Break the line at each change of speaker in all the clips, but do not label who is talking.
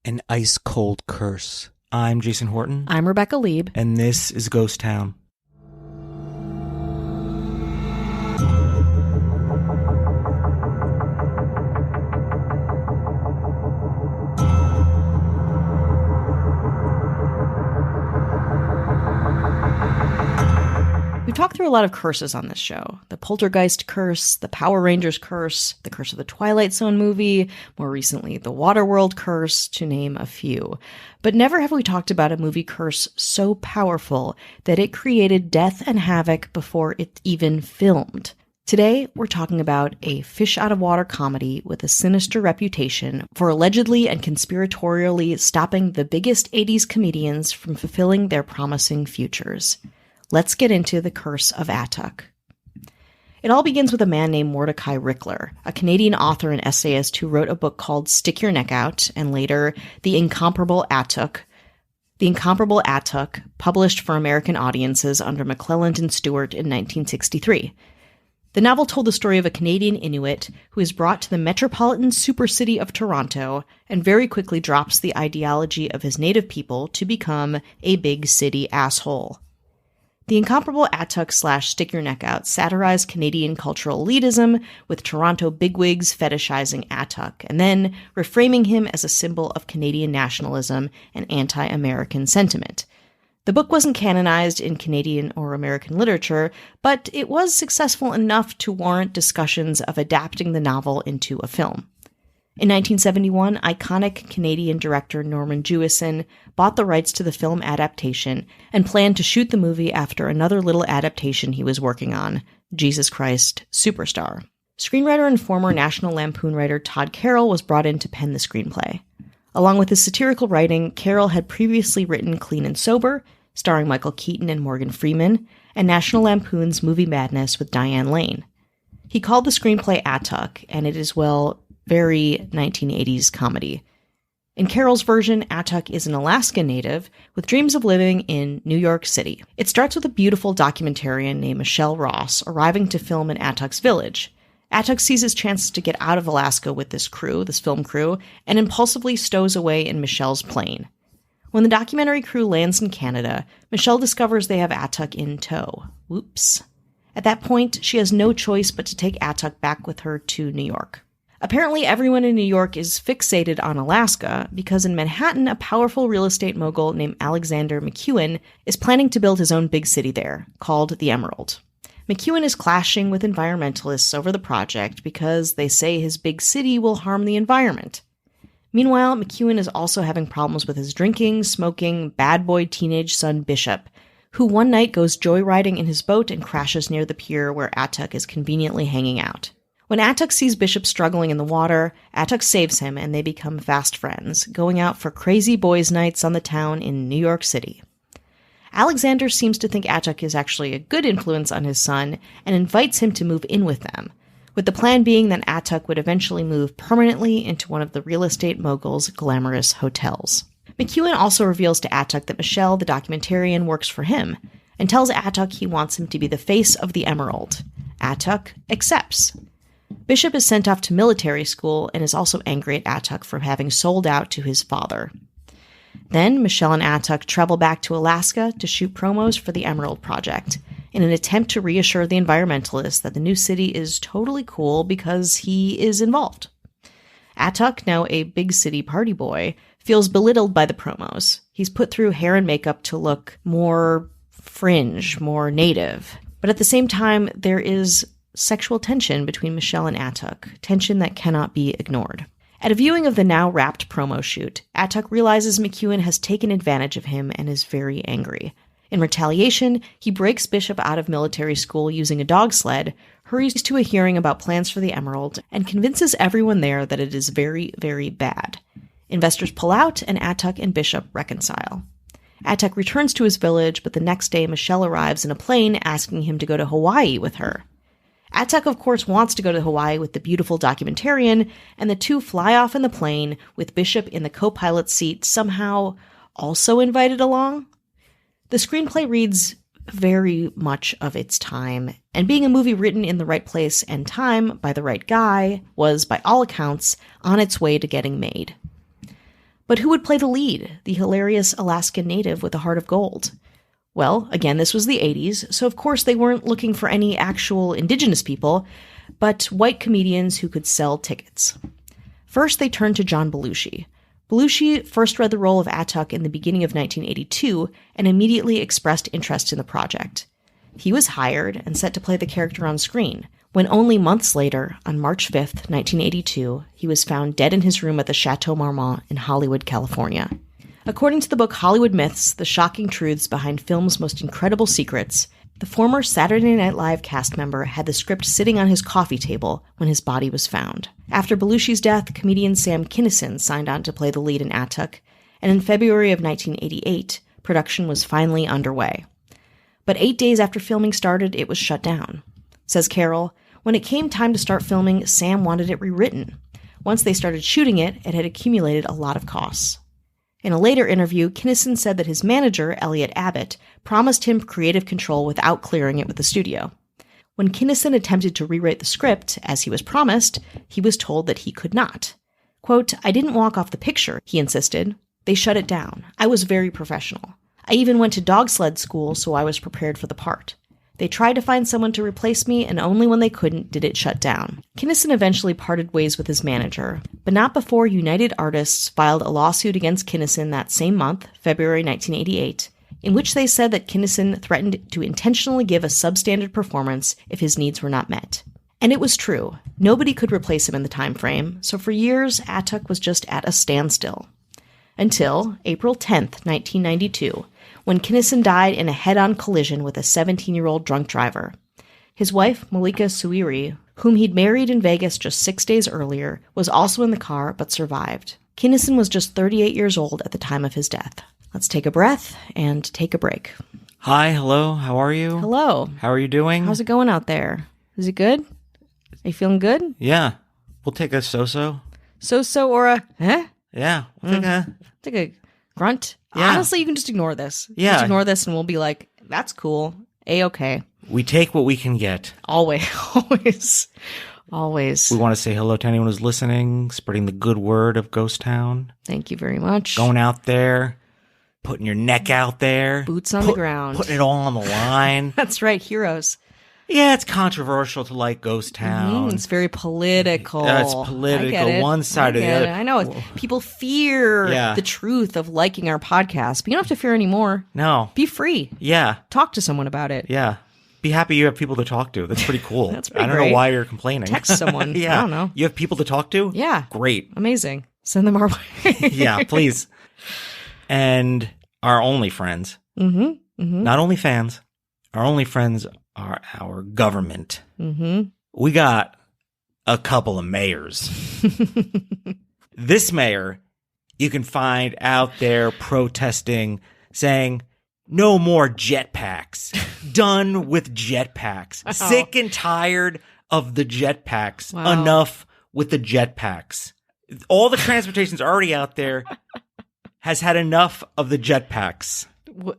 An ice-cold curse. I'm Jason Horton.
I'm Rebecca Lieb.
And this is Ghost Town.
We've talked through a lot of curses on this show. The Poltergeist curse, the Power Rangers curse, the Curse of the Twilight Zone movie, more recently the Waterworld curse, to name a few. But never have we talked about a movie curse so powerful that it created death and havoc before it even filmed. Today, we're talking about a fish-out-of-water comedy with a sinister reputation for allegedly and conspiratorially stopping the biggest 80s comedians from fulfilling their promising futures. Let's get into the Curse of Atuk. It all begins with a man named Mordecai Rickler, a Canadian author and essayist who wrote a book called Stick Your Neck Out, and later The Incomparable Atuk. The Incomparable Atuk, published for American audiences under McClelland and Stewart in 1963. The novel told the story of a Canadian Inuit who is brought to the metropolitan supercity of Toronto and very quickly drops the ideology of his native people to become a big city asshole. The Incomparable Atuk / Stick Your Neck Out satirized Canadian cultural elitism, with Toronto bigwigs fetishizing Atuk, and then reframing him as a symbol of Canadian nationalism and anti-American sentiment. The book wasn't canonized in Canadian or American literature, but it was successful enough to warrant discussions of adapting the novel into a film. In 1971, iconic Canadian director Norman Jewison bought the rights to the film adaptation and planned to shoot the movie after another little adaptation he was working on, Jesus Christ Superstar. Screenwriter and former National Lampoon writer Todd Carroll was brought in to pen the screenplay. Along with his satirical writing, Carroll had previously written Clean and Sober, starring Michael Keaton and Morgan Freeman, and National Lampoon's Movie Madness with Diane Lane. He called the screenplay Atuk, and it is, well, very 1980s comedy. In Carroll's version, Atuk is an Alaska native with dreams of living in New York City. It starts with a beautiful documentarian named Michelle Ross arriving to film in Atuk's village. Atuk sees his chances to get out of Alaska with this film crew, and impulsively stows away in Michelle's plane. When the documentary crew lands in Canada, Michelle discovers they have Atuk in tow. Whoops. At that point, she has no choice but to take Atuk back with her to New York. Apparently, everyone in New York is fixated on Alaska because in Manhattan, a powerful real estate mogul named Alexander McEwen is planning to build his own big city there, called the Emerald. McEwen is clashing with environmentalists over the project because they say his big city will harm the environment. Meanwhile, McEwen is also having problems with his drinking, smoking, bad boy teenage son Bishop, who one night goes joyriding in his boat and crashes near the pier where Atuk is conveniently hanging out. When Atuk sees Bishop struggling in the water, Atuk saves him and they become fast friends, going out for crazy boys' nights on the town in New York City. Alexander seems to think Atuk is actually a good influence on his son and invites him to move in with them, with the plan being that Atuk would eventually move permanently into one of the real estate mogul's glamorous hotels. McEwen also reveals to Atuk that Michelle, the documentarian, works for him, and tells Atuk he wants him to be the face of the Emerald. Atuk accepts. Bishop is sent off to military school and is also angry at Atuk for having sold out to his father. Then Michelle and Atuk travel back to Alaska to shoot promos for the Emerald Project, in an attempt to reassure the environmentalists that the new city is totally cool because he is involved. Atuk, now a big city party boy, feels belittled by the promos. He's put through hair and makeup to look more fringe, more native. But at the same time, there is sexual tension between Michelle and Atuk, tension that cannot be ignored. At a viewing of the now wrapped promo shoot, Atuk realizes McEwen has taken advantage of him and is very angry. In retaliation, he breaks Bishop out of military school using a dog sled, hurries to a hearing about plans for the Emerald, and convinces everyone there that it is very, very bad. Investors pull out, and Atuk and Bishop reconcile. Atuk returns to his village, but the next day Michelle arrives in a plane asking him to go to Hawaii with her. Atuk, of course, wants to go to Hawaii with the beautiful documentarian, and the two fly off in the plane, with Bishop in the co-pilot seat somehow also invited along. The screenplay reads very much of its time, and being a movie written in the right place and time by the right guy was, by all accounts, on its way to getting made. But who would play the lead, the hilarious Alaskan native with a heart of gold? Well, again, this was the 80s, so of course they weren't looking for any actual indigenous people, but white comedians who could sell tickets. First, they turned to John Belushi. Belushi first read the role of Atuk in the beginning of 1982 and immediately expressed interest in the project. He was hired and set to play the character on screen, when only months later, on March 5th, 1982, he was found dead in his room at the Chateau Marmont in Hollywood, California. According to the book Hollywood Myths, The Shocking Truths Behind Film's Most Incredible Secrets, the former Saturday Night Live cast member had the script sitting on his coffee table when his body was found. After Belushi's death, comedian Sam Kinison signed on to play the lead in Atuk, and in February of 1988, production was finally underway. But 8 days after filming started, it was shut down. Says Carol, when it came time to start filming, Sam wanted it rewritten. Once they started shooting it, it had accumulated a lot of costs. In a later interview, Kinison said that his manager, Elliot Abbott, promised him creative control without clearing it with the studio. When Kinison attempted to rewrite the script, as he was promised, he was told that he could not. Quote, "I didn't walk off the picture," he insisted. "They shut it down. I was very professional. I even went to dog sled school, so I was prepared for the part. They tried to find someone to replace me, and only when they couldn't did it shut down." Kinison eventually parted ways with his manager, but not before United Artists filed a lawsuit against Kinison that same month, February 1988, in which they said that Kinison threatened to intentionally give a substandard performance if his needs were not met. And it was true. Nobody could replace him in the time frame, so for years, Atuk was just at a standstill. Until April 10th, 1992, when Kinison died in a head-on collision with a 17-year-old drunk driver. His wife, Malika Suiri, whom he'd married in Vegas just 6 days earlier, was also in the car but survived. Kinison was just 38 years old at the time of his death. Let's take a breath and take a break.
Hi, hello, how are you?
Hello.
How are you doing?
How's it going out there? Is it good? Are you feeling good?
Yeah. We'll take a so-so.
So-so or a, eh?
Yeah. We'll
Take a grunt.
Yeah.
Honestly, you can just ignore this.
Yeah.
Just ignore this and we'll be like, that's cool. A-okay.
We take what we can get.
Always. Always. Always.
We want to say hello to anyone who's listening, spreading the good word of Ghost Town.
Thank you very much.
Going out there, putting your neck out there.
Boots on the ground.
Putting it all on the line.
That's right. Heroes.
Yeah, it's controversial to like Ghost Town.
It's very political.
It's political.
I get it.
One side
I
or the
get
other.
it. I know. People fear the truth of liking our podcast, but you don't have to fear anymore.
No.
Be free.
Yeah.
Talk to someone about it.
Yeah. Be happy you have people to talk to. That's pretty cool.
That's pretty
I don't
great.
know why you're complaining.
Text someone.
Yeah.
I don't know.
You have people to talk to?
Yeah.
Great.
Amazing. Send them our way.
Yeah, please. And our only friends.
Mm-hmm. Mm-hmm.
Not only fans. Our only friends are our government.
Mm-hmm.
We got a couple of mayors. This mayor you can find out there protesting, saying, "No more jetpacks. Done with jetpacks.
Oh.
Sick and tired of the jetpacks.
Wow.
Enough with the jetpacks. All the transportation's already out there has had enough of the jetpacks."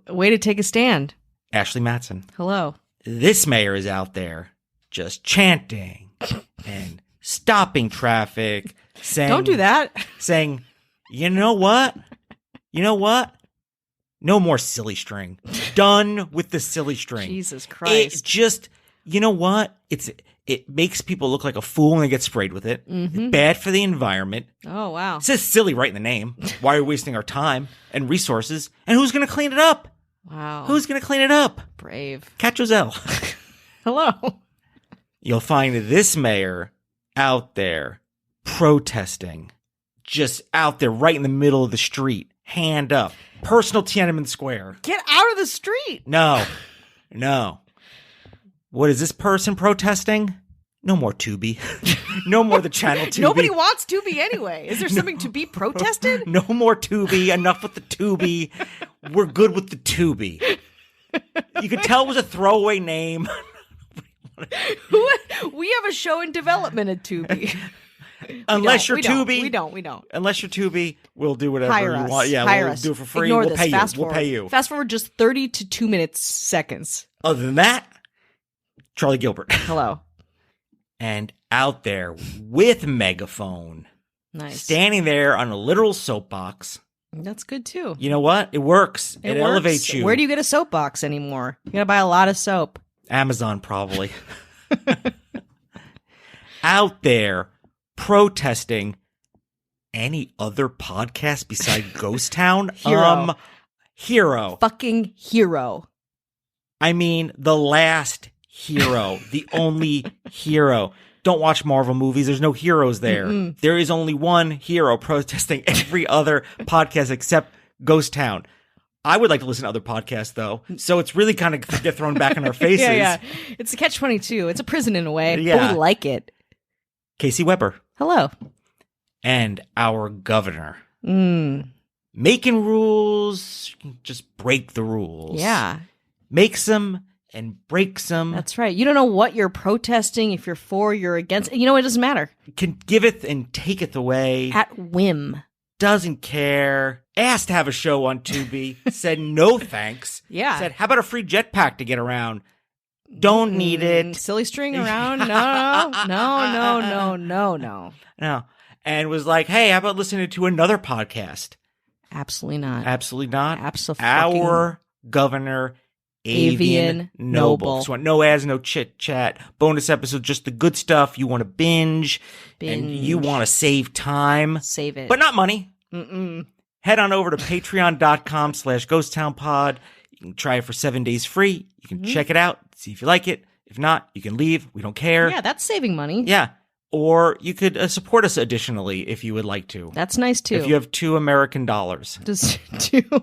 Way to take a stand.
Ashley Matson.
Hello.
This mayor is out there just chanting and stopping traffic, saying,
Don't do that.
saying, you know what? You know what? No more silly string. Done with the silly string.
Jesus Christ.
It just, you know what? It makes people look like a fool when they get sprayed with it.
Mm-hmm.
It's bad for the environment.
Oh, wow.
It says silly right in the name. Why are we wasting our time and resources? And who's going to clean it up?
Wow.
Who's going to clean it up?
Brave.
Cat Giselle.
Hello.
You'll find this mayor out there protesting, just out there right in the middle of the street, hand up, personal Tiananmen Square.
Get out of the street.
No. What is this person protesting? No more Tubi. No more the channel Tubi.
Nobody wants Tubi anyway. Is there something to be protested?
No more Tubi. Enough with the Tubi. We're good with the Tubi. You could tell it was a throwaway name.
We have a show in development at Tubi.
Unless you're Tubi.
We don't.
Unless you're Tubi, we'll do whatever
Hire
you
us.
want. Yeah,
Hire
we'll
us.
do it for free.
Ignore
We'll
this.
pay you.
Fast
We'll
forward.
pay you.
Fast forward just 30 to 2 minutes, seconds.
Other than that, Charlie Gilbert.
Hello.
And out there with megaphone,
Nice.
standing there on a literal soapbox.
That's good too.
You know what? It works. It
works.
elevates you.
Where do you get a soapbox anymore? You gotta buy a lot of soap.
Amazon, probably. Out there protesting any other podcast beside Ghost Town?
Hero.
Hero.
Fucking hero.
I mean, the last hero. The only hero. Don't watch Marvel movies. There's no heroes there.
Mm-mm.
There is only one hero protesting every other podcast except Ghost Town. I would like to listen to other podcasts, though. So it's really kind of get thrown back in our faces.
Yeah. It's a catch-22. It's a prison in a way,
Yeah.
but we like it.
Casey Weber.
Hello.
And our governor.
Mm.
Making rules, you can just break the rules.
Yeah.
Makes them and breaks them.
That's right. You don't know what you're protesting, if you're for, you're against. You know, it doesn't matter.
Can giveth and taketh away.
At whim.
Doesn't care. Asked to have a show on Tubi. Said no thanks.
Yeah.
Said, how about a free jetpack to get around? Don't need it.
Silly string around? No.
No. And was like, hey, how about listening to another podcast?
Absolutely not.
Absolutely not.
Absolutely.
Our governor, Avian Noble. So no ads, no chit chat. Bonus episode, just the good stuff. You want to binge. And you want to save time.
Save it.
But not money.
Mm-mm.
Head on over to patreon.com/ghosttownpod. You can try it for 7 days free. You can check it out, see if you like it. If not, you can leave. We don't care.
Yeah, that's saving money.
Yeah. Or you could support us additionally if you would like to.
That's nice too.
If you have $2 American.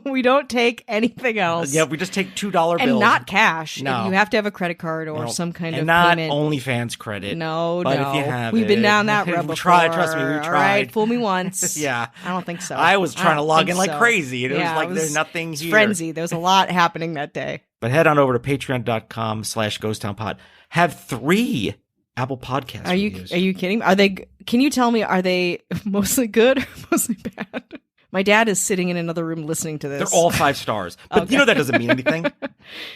We don't take anything else.
Yeah, we just take $2 bills.
And not cash.
No.
You have to have a credit card or some kind
and
of
not
payment.
OnlyFans credit.
No.
But if you have
We've been down that road before.
Trust me, we tried.
All right, fool me once.
Yeah.
I don't think so.
I was trying to log in
think
like crazy. And it was like,
it
there's nothing here.
Frenzy. There was a lot happening that day.
But head on over to patreon.com/ghosttownpod. Have 3 Apple Podcast reviews.
Are you kidding? Can you tell me, are they mostly good or mostly bad? My dad is sitting in another room listening to this.
They're all 5 stars. But you know that doesn't mean anything.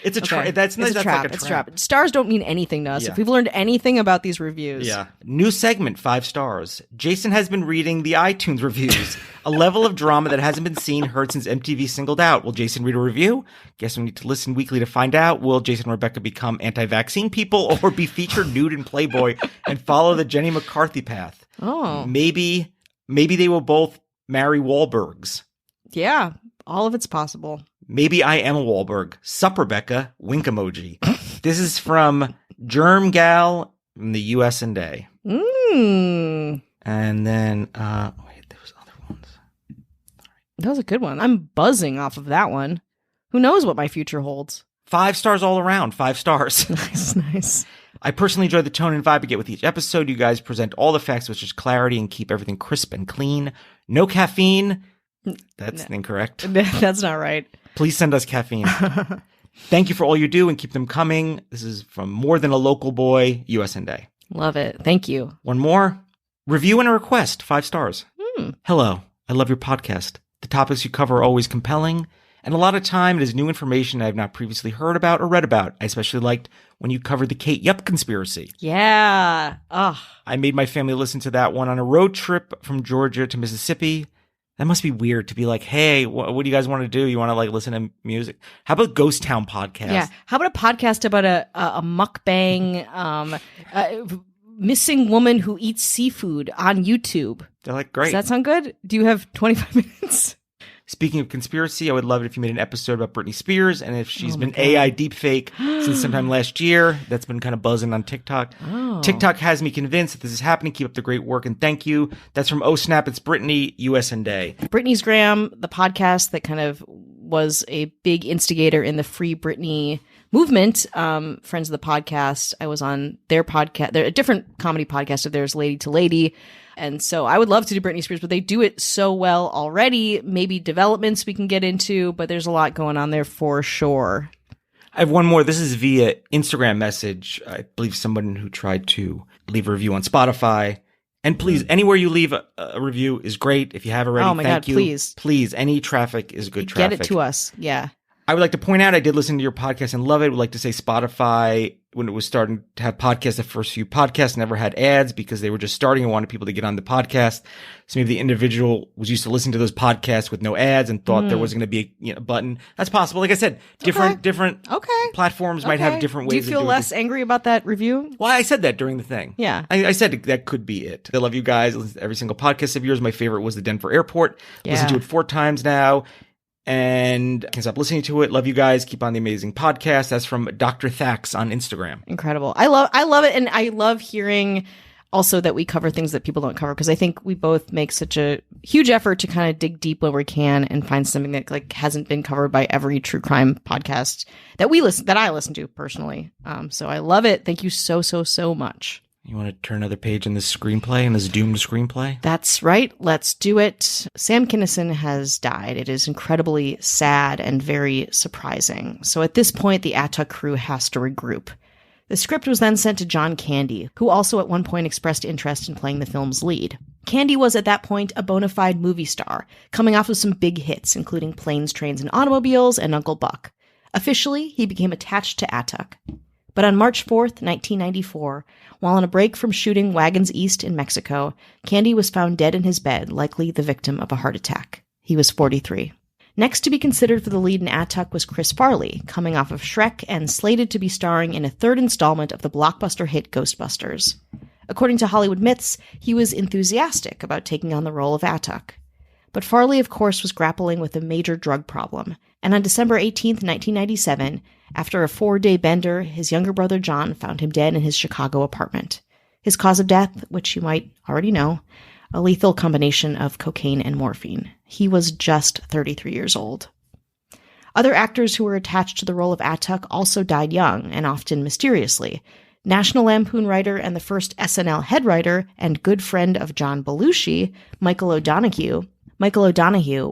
It's a trap. That's
a trap.
like a
It's
trap.
Stars don't mean anything to us.
Yeah.
If we've learned anything about these reviews.
Yeah. New segment, 5 stars. Jason has been reading the iTunes reviews. A level of drama that hasn't been seen, heard since MTV singled out. Will Jason read a review? Guess we need to listen weekly to find out. Will Jason and Rebecca become anti-vaccine people or be featured nude in Playboy and follow the Jenny McCarthy path?
Oh.
Maybe they will both marry Wahlbergs.
Yeah. All of it's possible.
Maybe I am a Wahlberg. Sup, Rebecca? Wink emoji. This is from Germ Gal from the US&A.
Mm.
And then, wait, there was other ones.
That was a good one. I'm buzzing off of that one. Who knows what my future holds?
5 stars all around. 5 stars.
Nice.
I personally enjoy the tone and vibe I get with each episode. You guys present all the facts with just clarity and keep everything crisp and clean. No caffeine. That's incorrect.
That's not right.
Please send us caffeine. Thank you for all you do and keep them coming. This is from More Than a Local Boy, US&A.
Love it. Thank you.
One more. Review and a request. 5 stars. Hello. I love your podcast. The topics you cover are always compelling, and a lot of time it is new information I have not previously heard about or read about. I especially liked when you covered the Kate Yupp conspiracy.
Yeah. Ugh.
I made my family listen to that one on a road trip from Georgia to Mississippi. That must be weird to be like, hey, what do you guys want to do? You want to like listen to music? How about Ghost Town podcast?
Yeah. How about a podcast about a mukbang, missing woman who eats seafood on YouTube?
They're like, great.
Does that sound good? Do you have 25 minutes?
Speaking of conspiracy, I would love it if you made an episode about Britney Spears and if she's been AI deepfake since sometime last year. That's been kind of buzzing on TikTok.
Oh.
TikTok has me convinced that this is happening. Keep up the great work and thank you. That's from Oh Snap, It's Britney, US&A.
Britney's Graham, the podcast that kind of was a big instigator in the Free Britney movement. Friends of the podcast, I was on their podcast. They're a different comedy podcast of theirs, Lady to Lady. And so I would love to do Britney Spears, but they do it so well already. Maybe developments we can get into, but there's a lot going on there for sure.
I have one more. This is via Instagram message. I believe someone who tried to leave a review on Spotify. And please, anywhere you leave a review is great. If you have already,
oh my
thank
God,
you.
please.
Please, any traffic is good traffic.
Get it to us. Yeah.
I would like to point out I did listen to your podcast and love it. I would like to say Spotify when it was starting to have podcasts, the first few podcasts never had ads because they were just starting and wanted people to get on the podcast. So maybe the individual was used to listening to those podcasts with no ads and thought there was going to be a button. That's possible. Like I said, different platforms might have different ways.
Do you feel less angry about that review?
Well, I said that during the thing.
Yeah.
I said that could be it. I love you guys. I listen to every single podcast of yours. My favorite was the Denver Airport.
Yeah.
Listened to it 4 times now. And I can't stop listening to it. Love you guys. Keep on the amazing podcast. That's from Dr. Thax on Instagram.
Incredible. I love it. And I love hearing also that we cover things that people don't cover, because I think we both make such a huge effort to kind of dig deep when we can and find something that like hasn't been covered by every true crime podcast that I listen to personally. So I love it. Thank you so much.
You want to turn another page in this screenplay, in this doomed screenplay?
That's right. Let's do it. Sam Kinison has died. It is incredibly sad and very surprising. So at this point, the Atuk crew has to regroup. The script was then sent to John Candy, who also at one point expressed interest in playing the film's lead. Candy was at that point a bona fide movie star, coming off of some big hits, including Planes, Trains, and Automobiles and Uncle Buck. Officially, he became attached to Atuk. But on March 4th, 1994, while on a break from shooting Wagons East in Mexico, Candy was found dead in his bed, likely the victim of a heart attack. He was 43. Next to be considered for the lead in Atuk was Chris Farley, coming off of Shrek and slated to be starring in a 3rd installment of the blockbuster hit Ghostbusters. According to Hollywood Myths, he was enthusiastic about taking on the role of Atuk. But Farley, of course, was grappling with a major drug problem, and on December 18th, 1997, after a 4-day bender, his younger brother John found him dead in his Chicago apartment. His cause of death, which you might already know, a lethal combination of cocaine and morphine. He was just 33 years old. Other actors who were attached to the role of Atuk also died young, and often mysteriously. National Lampoon writer and the first SNL head writer and good friend of John Belushi, Michael O'Donoghue,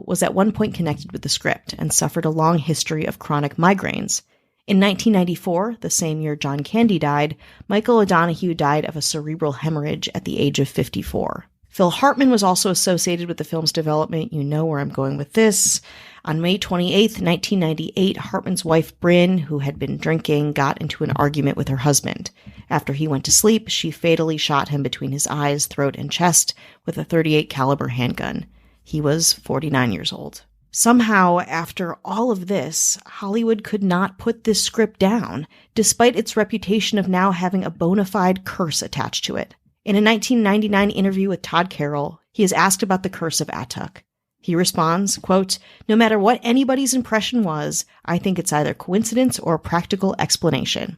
was at one point connected with the script and suffered a long history of chronic migraines. In 1994, the same year John Candy died, Michael O'Donoghue died of a cerebral hemorrhage at the age of 54. Phil Hartman was also associated with the film's development. You know where I'm going with this. On May 28th, 1998, Hartman's wife, Bryn, who had been drinking, got into an argument with her husband. After he went to sleep, she fatally shot him between his eyes, throat, and chest with a .38 caliber handgun. He was 49 years old. Somehow, after all of this, Hollywood could not put this script down, despite its reputation of now having a bona fide curse attached to it. In a 1999 interview with Todd Carroll, he is asked about the Curse of Atuk. He responds, quote, "No matter what anybody's impression was, I think it's either coincidence or a practical explanation.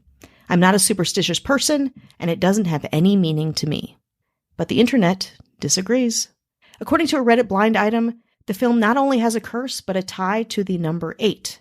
I'm not a superstitious person, and it doesn't have any meaning to me." But the internet disagrees. According to a Reddit blind item, the film not only has a curse, but a tie to the number 8.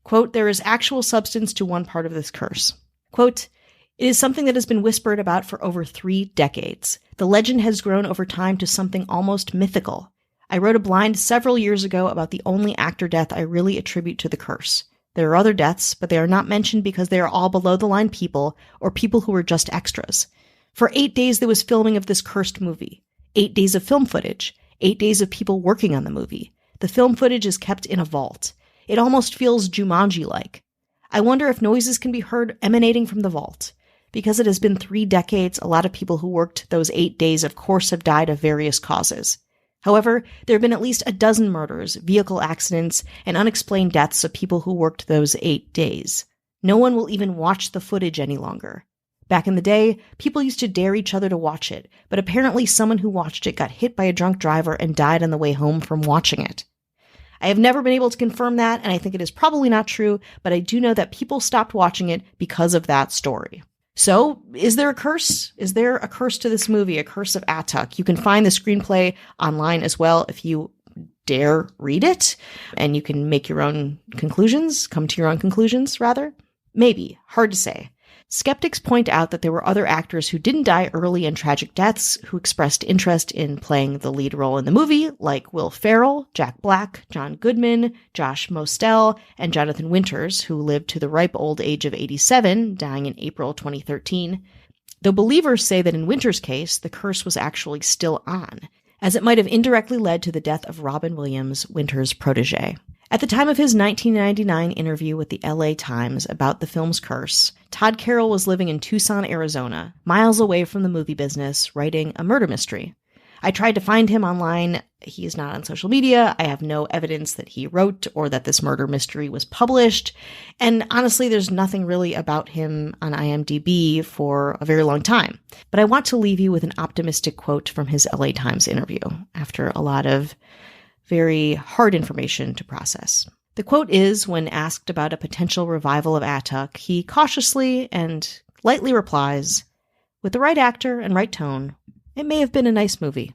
Quote, "There is actual substance to one part of this curse." Quote, "It is something that has been whispered about for over 3 decades. The legend has grown over time to something almost mythical. I wrote a blind several years ago about the only actor death I really attribute to the curse. There are other deaths, but they are not mentioned because they are all below-the-line people or people who were just extras. For 8 days there was filming of this cursed movie. 8 days of film footage. 8 days of people working on the movie. The film footage is kept in a vault. It almost feels Jumanji-like. I wonder if noises can be heard emanating from the vault. Because it has been 3 decades, a lot of people who worked those 8 days of course have died of various causes. However, there have been at least a dozen murders, vehicle accidents, and unexplained deaths of people who worked those 8 days. No one will even watch the footage any longer. Back in the day, people used to dare each other to watch it, but apparently someone who watched it got hit by a drunk driver and died on the way home from watching it. I have never been able to confirm that, and I think it is probably not true, but I do know that people stopped watching it because of that story." So, is there a curse? Is there a curse to this movie, a Curse of Atuk? You can find the screenplay online as well if you dare read it, and you can make your own conclusions, come to your own conclusions, rather. Maybe. Hard to say. Skeptics point out that there were other actors who didn't die early and tragic deaths who expressed interest in playing the lead role in the movie, like Will Ferrell, Jack Black, John Goodman, Josh Mostel, and Jonathan Winters, who lived to the ripe old age of 87, dying in April 2013. Though believers say that in Winters' case, the curse was actually still on, as it might have indirectly led to the death of Robin Williams, Winters' protege. At the time of his 1999 interview with the LA Times about the film's curse, Todd Carroll was living in Tucson, Arizona, miles away from the movie business, writing a murder mystery. I tried to find him online. He is not on social media. I have no evidence that he wrote or that this murder mystery was published. And honestly, there's nothing really about him on IMDb for a very long time. But I want to leave you with an optimistic quote from his LA Times interview after a lot of very hard information to process. The quote is, when asked about a potential revival of Atuk, he cautiously and lightly replies, "With the right actor and right tone, it may have been a nice movie."